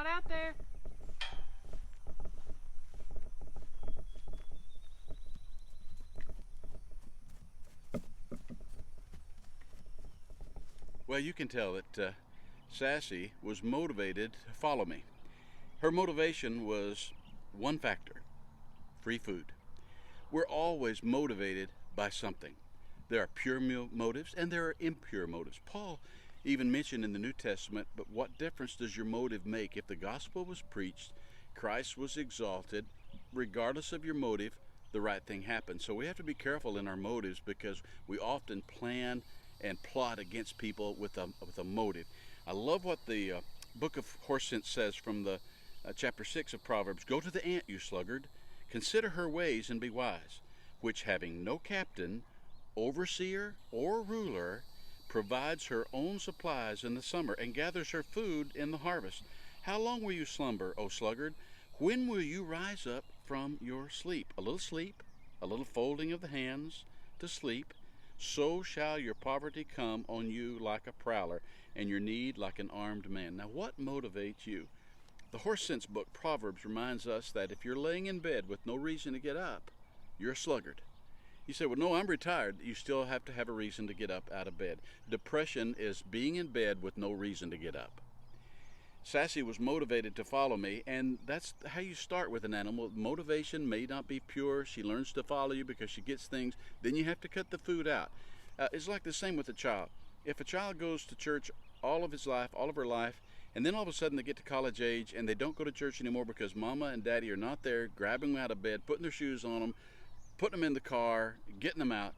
not out there. Well, you can tell that Sassy was motivated to follow me. Her motivation was one factor: free food. We're always motivated by something. There are pure motives and there are impure motives. Paul even mentioned in the New Testament, but what difference does your motive make? If the gospel was preached, Christ was exalted, regardless of your motive, the right thing happens. So we have to be careful in our motives because we often plan and plot against people with a motive. I love what the book of Horse Sense says from the chapter 6 of Proverbs. Go to the ant, you sluggard. Consider her ways and be wise, which having no captain, overseer, or ruler, provides her own supplies in the summer and gathers her food in the harvest. How long will you slumber, O sluggard? When will you rise up from your sleep, a little folding of the hands to sleep. So shall your poverty come on you like a prowler, and your need like an armed man. Now, what motivates you? The Horse Sense book, Proverbs, reminds us that if you're laying in bed with no reason to get up, you're a sluggard. You say, well, no, I'm retired. You still have to have a reason to get up out of bed. Depression is being in bed with no reason to get up. Sassy was motivated to follow me, and that's how you start with an animal. Motivation may not be pure. She learns to follow you because she gets things. Then you have to cut the food out. It's like the same with a child. If a child goes to church all of his life, all of her life, and then all of a sudden they get to college age and they don't go to church anymore because mama and daddy are not there, grabbing them out of bed, putting their shoes on them, putting them in the car, getting them out,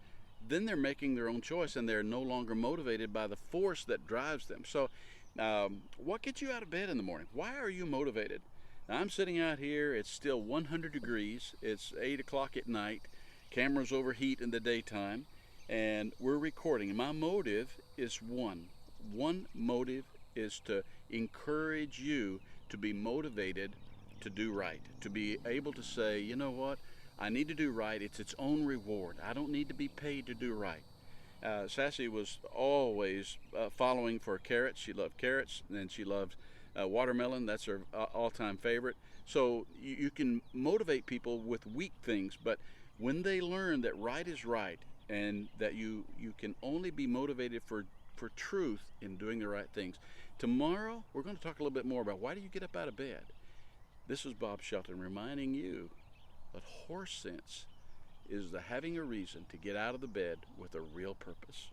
then they're making their own choice and they're no longer motivated by the force that drives them. So, what gets you out of bed in the morning? Why are you motivated? Now, I'm sitting out here, it's still 100 degrees, it's 8 o'clock at night, cameras overheat in the daytime, and we're recording. And my motive is one. One motive is to encourage you to be motivated to do right, to be able to say, you know what, I need to do right. It's its own reward. I don't need to be paid to do right. Sassy was always following for carrots. She loved carrots, and she loved watermelon. That's her all-time favorite. So you can motivate people with weak things, but when they learn that right is right and that you can only be motivated for truth in doing the right things. Tomorrow, we're going to talk a little bit more about why do you get up out of bed. This is Bob Shelton reminding you that horse sense is the having a reason to get out of the bed with a real purpose.